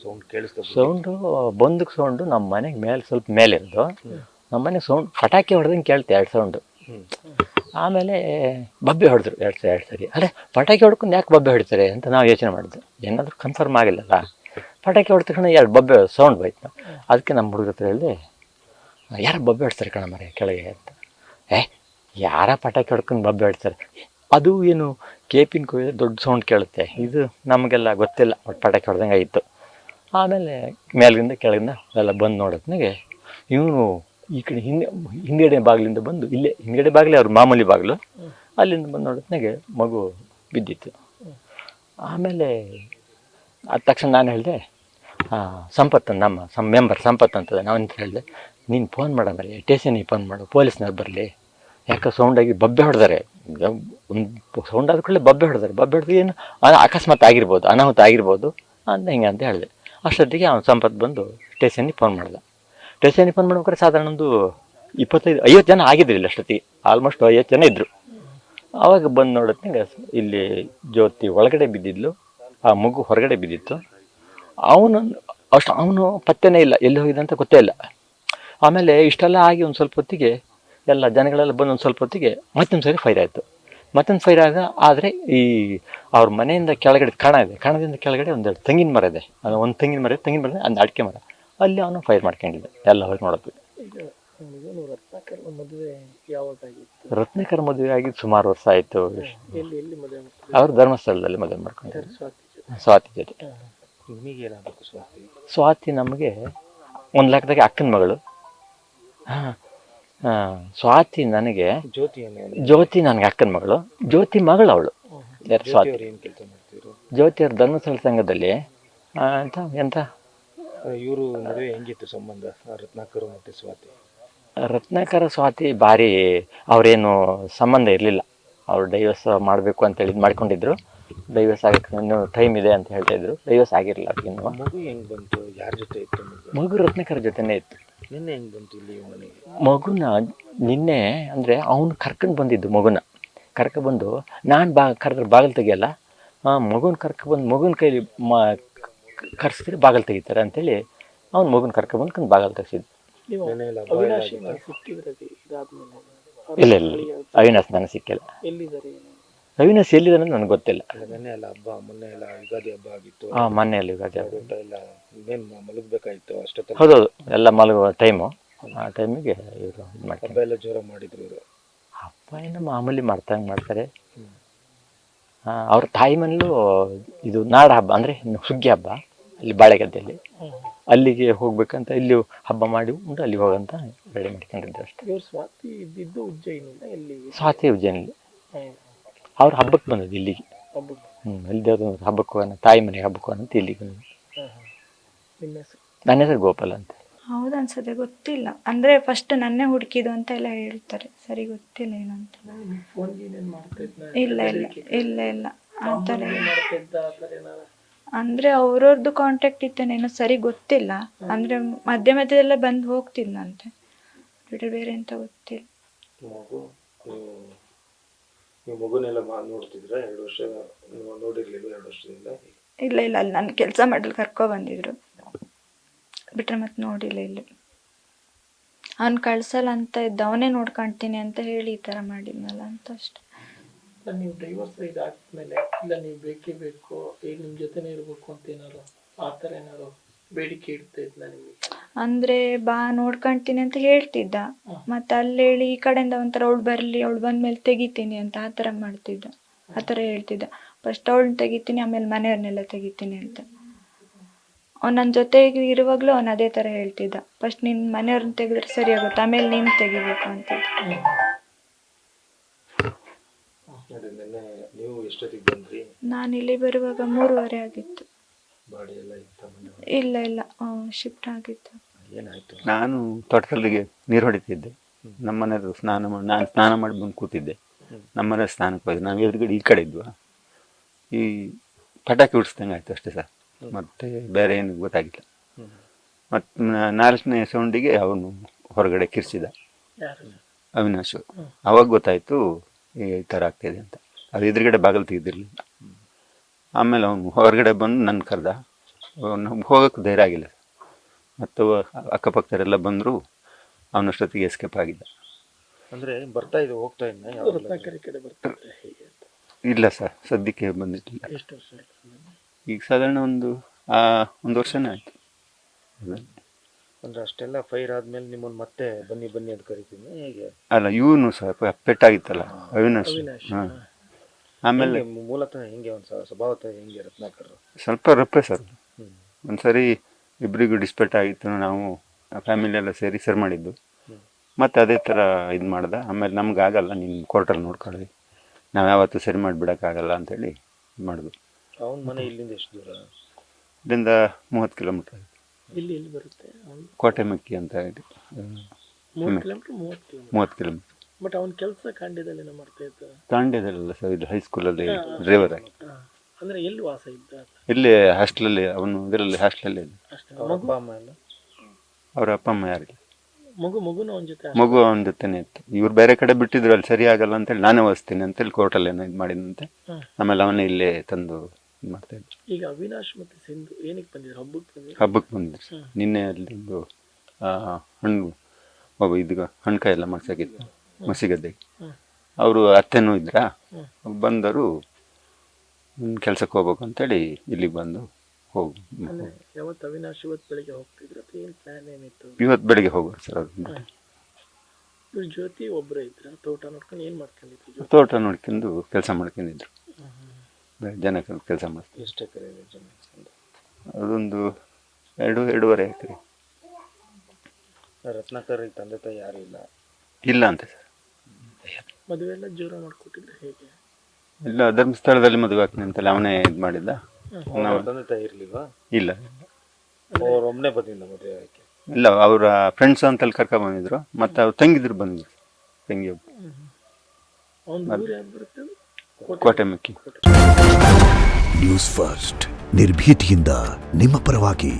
Sound ಕೇಳಿಸ್ತಾ sound ಬಂದಕ್ಕೆ sound ನಮ್ಮ ಮನೆಗೆ ಮೇಲೆ ಸ್ವಲ್ಪ ಮೇಲಿರೋದು. ನಮ್ಮ ಮನೆಗೆ ಸೌಂಡ್ ಪಟಾಕಿ ಹೊಡೆದಂಗೆ ಕೇಳ್ತೆ 2 ಸೌಂಡು. ಆಮೇಲೆ ಬಬ್ಬೆ ಹೊಡೆದ್ರು 2 ಸರಿ. ಅದೇ ಪಟಾಕಿ ಹೊಡ್ಕೊಂಡು ಯಾಕೆ ಬಬ್ಬೆ ಹೊಡಿತಾರೆ ಅಂತ ನಾವು ಯೋಚನೆ ಮಾಡಿದ್ವಿ. ಏನಾದರೂ ಕನ್ಫರ್ಮ್ ಆಗಿಲ್ಲಲ್ಲ. ಪಟಾಕಿ ಹೊಡೆದ ತಕ್ಷಣ 2 ಬಬ್ಬೆ ಸೌಂಡ್ ಹೋಯ್ತು. ಅದಕ್ಕೆ ನಮ್ಮ ಹುಡುಗ ಹತ್ರ ಹೇಳಿದೆ, ಯಾರು ಬಬ್ಬೆ ಹೊಡ್ತಾರೆ ಕಣ ಮರೆ ಕೆಳಗೆ ಅಂತ. ಯಾರ ಪಟಾಕಿ ಹೊಡ್ಕೊಂಡು ಬಬ್ಬೆ ಹೊಡ್ತಾರೆ, ಅದು ಏನು ಕೇಪಿನ ಕೊಯ್ದು ದೊಡ್ಡ ಸೌಂಡ್ ಕೇಳುತ್ತೆ, ಇದು ನಮಗೆಲ್ಲ ಗೊತ್ತಿಲ್ಲ. ಒಟ್ಟು ಪಟಾಕಿ ಹೊಡೆದಂಗೆ ಆಯಿತು. ಆಮೇಲೆ ಮೇಲಿಂದ ಕೆಳಗಿಂದ ಎಲ್ಲ ಬಂದು ನೋಡೋತ್ನಾಗೆ ಇವನು ಈ ಕಡೆ ಹಿಂದ್ಗಡೆ ಬಾಗಿಲಿಂದ ಬಂದು, ಇಲ್ಲೇ ಹಿಂದ್ಗಡೆ ಬಾಗಿಲೇ ಅವ್ರ ಮಾಮೂಲಿ ಬಾಗಿಲು, ಅಲ್ಲಿಂದ ಬಂದು ನೋಡೋತ್ನಾಗೆ ಮಗು ಬಿದ್ದಿತ್ತು. ಆಮೇಲೆ ಅದ ತಕ್ಷಣ ನಾನು ಹೇಳಿದೆ, ಸಂಪತ್ ನಮ್ಮ ಮೆಂಬರ್ ಸಂಪತ್ ಅಂತದೆ, ನಾನು ಹೇಳಿದೆ, ನೀನು ಫೋನ್ ಮಾಡ ಮರಿ ಸ್ಟೇಷನಿಗೆ ಫೋನ್ ಮಾಡು, ಪೊಲೀಸ್ನವ್ರು ಬರಲಿ, ಯಾಕೆ ಸೌಂಡಾಗಿ ಬಬ್ಬೆ ಹೊಡೆದಾರೆ, ಒಂದು ಸೌಂಡ್ ಆದ ಕೂಡಲೇ ಬಬ್ಬೆ ಹೊಡೆದು ಏನು ಅಕಸ್ಮಾತ್ ಆಗಿರ್ಬೋದು, ಅನಾಹುತ ಆಗಿರ್ಬೋದು ಅಂತ ಹಿಂಗೆ ಅಂತ ಹೇಳಿದೆ. ಅಷ್ಟೊತ್ತಿಗೆ ಅವ್ನು ಸಂಪತ್ ಬಂದು ಸ್ಟೇಷನಿಗೆ ಫೋನ್ ಮಾಡ್ದೆ. ಸ್ಟೇಷನಿಗೆ ಫೋನ್ ಮಾಡ್ಬೇಕಾದ್ರೆ ಸಾಧಾರಣ ಒಂದು 25-50 ಜನ ಆಗಿದ್ದಿಲ್ಲ ಅಷ್ಟೊತ್ತಿಗೆ, ಆಲ್ಮೋಸ್ಟ್ 50 ಜನ ಇದ್ದರು. ಆವಾಗ ಬಂದು ನೋಡೋತ್ನಾಗ ಇಲ್ಲಿ ಜ್ಯೋತಿ ಒಳಗಡೆ ಬಿದ್ದಿದ್ಲು, ಆ ಮಗು ಹೊರಗಡೆ ಬಿದ್ದಿತ್ತು. ಅವನು ಪತ್ತೆನೇ ಇಲ್ಲ, ಎಲ್ಲಿ ಹೋಗಿದೆ ಅಂತ ಗೊತ್ತೇ ಇಲ್ಲ. ಆಮೇಲೆ ಇಷ್ಟೆಲ್ಲ ಆಗಿ ಒಂದು ಸ್ವಲ್ಪ ಹೊತ್ತಿಗೆ ಎಲ್ಲ ಜನಗಳೆಲ್ಲ ಬಂದು ಒಂದು ಸ್ವಲ್ಪ ಹೊತ್ತಿಗೆ ಮತ್ತೊಂದು ಸರಿ ಫೈರ್ ಆಯಿತು. ಮತ್ತೊಂದು ಫೈರ್ ಆದರೆ ಈ ಅವ್ರ ಮನೆಯಿಂದ ಕೆಳಗಡೆ ಕಣದಿಂದ ಕೆಳಗಡೆ ಒಂದೆರಡು ತೆಂಗಿನ ಮರ ಇದೆ. ಅದು ಒಂದು ತೆಂಗಿನ ಮರ ಒಂದು ಅಡಿಕೆ ಮರ, ಅಲ್ಲಿ ಅವನು ಫೈರ್ ಮಾಡ್ಕೊಂಡಿದ್ದೆ. ಎಲ್ಲ ಹೋಗಿ ನೋಡೋದು. ರತ್ನಾಕರ್ ಮದುವೆ ಆಗಿದ್ದು ಸುಮಾರು ವರ್ಷ ಆಯಿತು. ಅವರು ಧರ್ಮಸ್ಥಳದಲ್ಲಿ ಮದುವೆ ಮಾಡ್ಕೊಂಡಿದ್ದಾರೆ ಸ್ವಾತಿ ಜೊತೆ. ಸ್ವಾತಿ ನಮಗೆ 1 ಲೆಕ್ಕದಾಗೆ ಅಕ್ಕನ ಮಗಳು. ಸ್ವಾತಿ ನನಗೆ, ಜ್ಯೋತಿ ನನಗೆ ಅಕ್ಕನ ಮಗಳು, ಜ್ಯೋತಿ ಮಗಳು ಅವಳು. ಸ್ವಾತಿ ಜ್ಯೋತಿಯವ್ರ ಧರ್ಮಸ್ಥಳ ಸಂಘದಲ್ಲಿ ಎಂತ ಇವರು ಮದುವೆ ಹೆಂಗಿತ್ತು ಸಂಬಂಧ, ರತ್ನಾಕರ್ ಮತ್ತು ಸ್ವಾತಿ? ರತ್ನಾಕರ ಸ್ವಾತಿ ಭಾರಿ, ಅವರೇನು ಸಂಬಂಧ ಇರಲಿಲ್ಲ. ಅವ್ರು ಡೈವರ್ಸ್ ಮಾಡಬೇಕು ಅಂತೇಳಿ ಮಾಡ್ಕೊಂಡಿದ್ರು. ಡೈವರ್ಸ್ ಆಗಕ್ಕೆ ಇನ್ನೂ ಟೈಮ್ ಇದೆ ಅಂತ ಹೇಳ್ತಾ ಇದ್ರು. ಡೈವರ್ಸ್ ಆಗಿರಲಿಲ್ಲ ಅವ್ರಿಗಿನ್ನು. ಮಗು ಹೆಂಗೆ ಬಂತು, ಯಾರ ಜೊತೆ ಇತ್ತು ಮಗು? ರತ್ನಾಕರ ಜೊತೆನೇ ಇತ್ತು. ನಿನ್ನೆ ಹೆಂಗೆ ಬಂತು ಇಲ್ಲಿ ಮನೆಗೆ ಮಗುನ? ನಿನ್ನೆ ಅಂದರೆ ಅವನು ಕರ್ಕೊಂಡು ಬಂದಿದ್ದು ಮಗುನ. ಕರ್ಕೊಬಂದು ನಾನು ಕರೆದ್ರೆ ಬಾಗಿಲು ತೆಗಿಯಲ್ಲ, ಮಗುನ ಕರ್ಕೊಬಂದು ಮಗುನ ಕೈಲಿ ಕರ್ಸಿದ್ರೆ ಬಾಗಿಲು ತೆಗಿತಾರೆ ಅಂತೇಳಿ ಅವ್ನು ಮಗುನ ಕರ್ಕೊಬಂದು ಬಾಗಿಲು ತೆಗ್ಸಿದ್ದು. ಇಲ್ಲ ಅವಿನಾಶ್ ನನಗೆ ಸಿಕ್ಕಿಲ್ಲ. ಅವಿನಾಶ್ ಎಲ್ಲಿದೆ ಅನ್ನೋದು ನನಗೆ ಗೊತ್ತಿಲ್ಲ. ಮೊನ್ನೆ ಎಲ್ಲ ಯುಗಾದಿ ಹಬ್ಬ ಆಗಿತ್ತು. ಮೊನ್ನೆ ಎಲ್ಲ ಯುಗಾದಿ ಹಬ್ಬ ಎಲ್ಲ ಮಲಗಬೇಕಾಗಿತ್ತು ಅಷ್ಟೊತ್ತ. ಹೌದೌದು, ಎಲ್ಲ ಮಲಗುವ ಟೈಮು. ಆ ಟೈಮಿಗೆ ಇವರು ಹಬ್ಬ ಎಲ್ಲ ಜೋರ ಮಾಡಿದ್ರು ಇವರು. ಹಬ್ಬ ಏನು ಮಾಮೂಲಿ ಮಾಡ್ತಾರೆ. ಅವ್ರ ತಾಯಿ ಮನೇಲೂ ಇದು ನಾಡ ಹಬ್ಬ ಅಂದರೆ ಸುಗ್ಗಿ ಹಬ್ಬ, ಅಲ್ಲಿ ಬಾಳೆಗದ್ದೆಯಲ್ಲಿ ಅಲ್ಲಿಗೆ ಹೋಗ್ಬೇಕಂತ ಇಲ್ಲಿ ಹಬ್ಬ ಮಾಡಿ ಉಂಟು ಅಲ್ಲಿ ಹೋಗಂತ ರೆಡಿ ಮಾಡ್ಕೊಂಡಿದ್ರು ಅಷ್ಟೇ. ಸ್ವಾತಿ ಇದ್ದಿದ್ದು ಉಜ್ಜಯಿನಿ. ಸ್ವಾತಿ ಉಜ್ಜಯಿನಲ್ಲಿ. ಅವ್ರ ಹಬ್ಬಕ್ಕೆ ಬಂದದ್ದು ಇಲ್ಲಿಗೆ. ಅಲ್ಲಿ ಹಬ್ಬಕ್ಕೆ ಹೋಗೋಣ, ತಾಯಿ ಮನೆಗೆ ಹಬ್ಬಕ್ಕೆ ಹೋಗೋಣ ಅಂತ ಇಲ್ಲಿಗೆ ಬಂದು. ನನ್ನ ಹೆಸರು ಗೋಪಾಲ್ ಅಂತ. ಹೌದು ಅನ್ಸದೆ, ಗೊತ್ತಿಲ್ಲ. ಅಂದರೆ ಫಸ್ಟ್ ನನ್ನೇ ಹುಡುಕಿದ್ದು ಅಂತ ಎಲ್ಲ ಹೇಳ್ತಾರೆ, ಸರಿ ಗೊತ್ತಿಲ್ಲ ಏನಂತ. ಇಲ್ಲ ಆ ಥರ ಅಂದರೆ ಅವ್ರವ್ರದ್ದು ಕಾಂಟ್ಯಾಕ್ಟ್ ಇತ್ತೇನೇನೋ, ಸರಿ ಗೊತ್ತಿಲ್ಲ. ಅಂದರೆ ಮಧ್ಯದಲ್ಲ ಬಂದು ಹೋಗ್ತಿದ್ನಂತೆ, ಬಿಟ್ಟರೆ ಬೇರೆ ಎಂತ ಗೊತ್ತಿಲ್ಲ. ಮಗುನೆಲ್ಲ ನೋಡ್ತಿದ್ರ 2 ವರ್ಷ ನೋಡಿರ್ಲಿಲ್ಲ? 2 ವರ್ಷದಿಂದ ಇಲ್ಲ ಅಲ್ಲಿ ನಾನು ಕೆಲಸ ಮಾಡಲು ಬಂದಿದ್ರು, ಬಿಟ್ರೆ ಮತ್ತೆ ನೋಡಿಲ್ಲ. ಇಲ್ಲಿ ಅವ್ನು ಕಳ್ಸಲ್ಲ ಅಂತ ಇದ್ದ, ಅವನೇ ನೋಡ್ಕೊಳ್ತೀನಿ ಅಂತ ಹೇಳಿ ಈ ಥರ ಮಾಡಿದ್ನಲ್ಲ ಅಂತ ಅಷ್ಟೆ. ನೀವು ಡೈವರ್ಸ್ ಇದಾದ್ಮೇಲೆ ಇಲ್ಲ ನೀವು ಬೇಕೇ ಬೇಕು, ಈಗ ನಿಮ್ಮ ಜೊತೆನೇ ಇರಬೇಕು ಅಂತ ಏನಾರು ಆ ಥರ ಏನಾರು ಬೇಡಿಕೆ ಇಡ್ತಾ ಇದ್ನ ನಿಮಗೆ? ಅಂದರೆ ನೋಡ್ಕೊಳ್ತೀನಿ ಅಂತ ಹೇಳ್ತಿದ್ದ, ಮತ್ತೆ ಅಲ್ಲಿ ಹೇಳಿ ಈ ಕಡೆಯಿಂದ ಒಂಥರ ಅವಳು ಬರಲಿ, ಅವಳು ಬಂದ್ಮೇಲೆ ತೆಗಿತೀನಿ ಅಂತ ಆ ಥರ ಮಾಡ್ತಿದ್ದ, ಆ ಥರ ಹೇಳ್ತಿದ್ದ. ಫಸ್ಟ್ ಅವಳನ್ನ ತೆಗಿತೀನಿ, ಆಮೇಲೆ ಮನೆಯವ್ರನ್ನೆಲ್ಲ ತೆಗಿತೀನಿ ಅಂತ. ಅವ್ನು ನನ್ನ ಜೊತೆಗೆ ಇರುವಾಗಲೂ ಅವ್ನು ಅದೇ ಥರ ಹೇಳ್ತಿದ್ದ, ಫಸ್ಟ್ ನಿನ್ನ ಮನೆಯವ್ರನ್ನ ತೆಗೆದ್ರೆ ಸರಿ ಆಗುತ್ತೆ, ಆಮೇಲೆ ನೀನು ತೆಗಿಬೇಕು ಅಂತಿದ್ದ. ನೀವು ಎಷ್ಟೊತ್ತಿಗೆ ಬಂದ್ರಿ? ನಾನು ಇಲ್ಲಿ ಬರುವಾಗ 3:30 ಆಗಿತ್ತು. ಇಲ್ಲ ಶಿಫ್ಟ್ ಆಗಿತ್ತು. ನಾನು ತೋಟದಲ್ಲಿಗೆ ನೀರು ಹೊಡಿತಿದ್ದೆ. ನಮ್ಮನೆಯವರು ನಾನು ಸ್ನಾನ ಮಾಡಿ ಬಂದು ಕೂತಿದ್ದೆ. ನಮ್ಮನೆ ಸ್ನಾನಕ್ಕೆ ಹೋಯ್ತು. ನಾವು ಎದುರುಗಡೆ ಈ ಕಡೆ ಇದ್ವಾ, ಈ ಪಟಾಕಿ ಉಡಿಸ್ದಂಗೆ ಆಯ್ತು ಅಷ್ಟೇ ಸರ್, ಮತ್ತೆ ಬೇರೆ ಏನು ಗೊತ್ತಾಗಿಲ್ಲ. ಮತ್ತು 4ನೇ ಸೌಂಡಿಗೆ ಅವನು ಹೊರಗಡೆ ಕಿರ್ಚಿದ, ಅವಿನಾಶು. ಅವಾಗ ಗೊತ್ತಾಯಿತು ಈ ಥರ ಆಗ್ತಾಯಿದೆ ಅಂತ. ಅದು ಎದುರುಗಡೆ ಬಾಗಿಲು ತೆಗೆದಿರಲಿಲ್ಲ. ಆಮೇಲೆ ಅವನು ಹೊರಗಡೆ ಬಂದು ನನ್ನ ಕರೆದ, ನಮ್ಗೆ ಹೋಗೋಕ್ಕೆ ಧೈರ್ಯ ಆಗಿಲ್ಲ. ಮತ್ತು ಅಕ್ಕಪಕ್ಕದವರೆಲ್ಲ ಬಂದರು, ಅವನಷ್ಟೊತ್ತಿಗೆ ಎಸ್ಕೇಪ್ ಆಗಿದ್ದ. ಅಂದ್ರೆ ಬರ್ತಾ ಇದೆ ಹೋಗ್ತಾ ಇದ್ನ ಯಾವಾಗ್ಲೂ? ರತ್ನಾಕರ್ ಈ ಕಡೆ ಬರ್ತಿದ್ರೆ ಹೇಗೆ ಅಂತ? ಇಲ್ಲ ಸರ್, ಸದ್ಯಕ್ಕೆ ಬಂದಿರಲಿಲ್ಲ. ಎಷ್ಟು ವರ್ಷ ಆಯ್ತು ಬಂದು? ಈಗ ಸಾಧಾರಣ ಒಂದು ವರ್ಷನೇ ಆಯಿತು. ಅಂದ್ರೆ ಅಷ್ಟೆಲ್ಲ ಫೈರ್ ಆದ್ಮೇಲೆ ನಿಮ್ಮನ್ನ ಮತ್ತೆ ಬನ್ನಿ ಬನ್ನಿ ಅಂತ ಕರಿತೀನಿ ಹೇಗೆ? ಅಲ್ಲ, ಇವನು ಸ್ವಲ್ಪ ಪೆಟ್ಟಾಗಿತ್ತಲ್ಲ, ಅವಿನಾಶ್. ಹಾಂ, ಆಮೇಲೆ ಹೆಂಗೆ ಮೂಲತಃ ಹೆಂಗೆ ಒಂದು ಸ್ವಭಾವತಃ ಹೆಂಗೆ ರತ್ನಾಕರ್? ಸ್ವಲ್ಪ ರಪ್ಪೆ ಸರ್. ಒಂದು ಸರಿ ಇಬ್ಬರಿಗೂ ಡಿಸ್ಪೆಟ್ ಆಗಿತ್ತು, ನಾವು ಫ್ಯಾಮಿಲಿ ಎಲ್ಲ ಸೇರಿ ಸರ್ ಮಾಡಿದ್ದು. ಮತ್ತು ಅದೇ ಥರ ಇದು ಮಾಡ್ದೆ. ಆಮೇಲೆ ನಮ್ಗೆ ಆಗಲ್ಲ, ನೀನು ಕೋರ್ಟಲ್ಲಿ ನೋಡ್ಕೊಳ್ಳಿ, ನಾವು ಯಾವತ್ತೂ ಸರಿ ಮಾಡಿಬಿಡೋಕ್ಕಾಗಲ್ಲ ಅಂತೇಳಿ ಇದು ಮಾಡಿದ್ವಿ. ಅವನ ಮನೆ ಇಲ್ಲಿಂದ ಎಷ್ಟು ದೂರ? ಇಲ್ಲಿಂದ 30 ಕಿಲೋಮೀಟ್ರ್. ಇಲ್ಲಿ ಎಲ್ಲಿ ಬರುತ್ತೆ ಅವ್ನು? ಕೋಟೆಮಕ್ಕಿ ಅಂತ ಹೇಳಿ 3 ಕಿಲೋಮೀಟರ್ 30 ಕಿಲೋಮೀಟ್ರ್. ಬಟ್ ಅವನ ಕೆಲಸ ಕಾಂಡ್ಯದಲ್ಲೇನೋ ಮಾಡ್ತಾ ಇದ್ದ? ತಾಂಡ್ಯದಲ್ಲ ಸರ್, ಇದು ಹೈಸ್ಕೂಲಲ್ಲಿ ಡ್ರೈವರ್ ಆಗಿ. ಅಂದ್ರೆ ಎಲ್ಲಿ ವಾಸ ಇದ್ದ? ಇಲ್ಲಿ ಹಾಸ್ಟೆಲಲ್ಲಿ, ಅವನು ಇದರಲ್ಲಿ ಹಾಸ್ಟೆಲಲ್ಲಿ ಇದೆ. ಅಷ್ಟೇ. ಅವ್ರ ಅಪ್ಪ ಅಮ್ಮ ಎಲ್ಲ? ಅವ್ರ ಅಪ್ಪ ಅಮ್ಮ ಯಾರಿಲ್ಲ. ಮಗುನು ಅವನ ಜೊತೆ? ಮಗು ಅವನ ಜೊತೆನೇ ಇತ್ತು. ಇವ್ರು ಬೇರೆ ಕಡೆ ಬಿಟ್ಟಿದ್ರು, ಅಲ್ಲಿ ಸರಿ ಆಗಲ್ಲ ಅಂತೇಳಿ ನಾನೇ ಓದಿಸ್ತೀನಿ ಅಂತೇಳಿ ಕೋರ್ಟಲ್ಲಿ ಏನೋ ಇದು ಮಾಡಿದಂತೆ. ಆಮೇಲೆ ಅವನೇ ಇಲ್ಲೇ ತಂದು ಇದು ಮಾಡ್ತಾ ಇದ್ದ. ಈಗ ಅವಿನಾಶ್ ಮತ್ತೆ ಸಿಂಧು ಏನಕ್ಕೆ ಬಂದಿದ್ರು? ಹಬ್ಬಕ್ಕೆ ಬಂದಿದ್ರು. ನಿನ್ನೆ ಅಲ್ಲಿಂದು ಹಣ್ಣು ಇದು ಹಣ್ಕಾಯಿ ಎಲ್ಲ ಮಾಡ್ಸೋಕಿತ್ತು ಮಸಿಗದ್ದೆಗೆ. ಅವರು ಅತ್ತೆನೂ ಇದ್ರ, ಬಂದರು ಕೆಲ್ಸಕ್ಕೆ ಹೋಗ್ಬೇಕು ಅಂತೇಳಿ ಇಲ್ಲಿಗೆ ಬಂದು ಹೋಗಿ. ಯಾವತ್ತು ಅವಿನಾಶ್ ಇವತ್ತು ಬೆಳಿಗ್ಗೆ ಹೋಗ್ತಿದ್ರು ಅಥವಾ ಏನು ಪ್ಲಾನ್ ಏನಿತ್ತು? ಇವತ್ತು ಬೆಳಿಗ್ಗೆ ಹೋಗೋರು ಸರ್ ಅವ್ರು. ಇವ್ರ ಜೊತೆ ಒಬ್ಬರೇ ಇದ್ರ? ತೋಟ ನೋಡ್ಕೊಂಡು ಏನು ಮಾಡ್ಕೊಂಡಿದ್ರು? ತೋಟ ನೋಡ್ಕೊಂಡು ಕೆಲಸ ಮಾಡ್ಕೊಂಡಿದ್ರು. ಜನ ಕೆಲಸ ಮಾಡ್ತಾರೆ. ಎಷ್ಟು ಎಕರೆ ಇದೆ ಜಮೀನು? ಅದೊಂದು 2-2.5 ಎಕರೆ. ರತ್ನಾಕರ್ ತಂದೆ ತಾಯಿ ಯಾರು ಇಲ್ಲ? ಇಲ್ಲ ಅಂತ ಸರ್. ಮದುವೆ ಎಲ್ಲ ಜೋರ ಮಾಡ್ಕೊಟ್ಟಿದ್ರೆ ಹೇಗೆ? ಇಲ್ಲ, ಧರ್ಮಸ್ಥಳದಲ್ಲಿ ಮದುವೆ ಆಗ್ತೀನಿ ಅಂತಲ್ಲ ಅವನೇ ಇದು ಮಾಡಿದ್ದ. ಅವ್ರ ತಂದೆ ತಾಯಿ ಇರ್ಲಿಲ್ವಾ? ಇಲ್ಲ, ಅವ್ರ ಒಬ್ಬನೇ ಬಂದಿಲ್ಲ ಮದುವೆ ಆಗಕ್ಕೆ? ಇಲ್ಲ, ಅವರ ಫ್ರೆಂಡ್ಸ್ ಅಂತಲ್ಲಿ ಕರ್ಕೊಂಡು ಬಂದಿದ್ರು. ಮತ್ತು ಅವ್ರು ತಂಗಿದ್ರು ಬಂದಿದ್ರು, ತಂಗಿ ಒಬ್ಬ. ಅವ್ನ ಊರು ಯಾವ್ದು ಬರುತ್ತೆ? ಕೋಟೆಮಕ್ಕಿ. ನ್ಯೂಸ್ ಫಸ್ಟ್, ನಿರ್ಭೀತಿಯಿಂದ ನಿಮ್ಮ ಪರವಾಗಿ.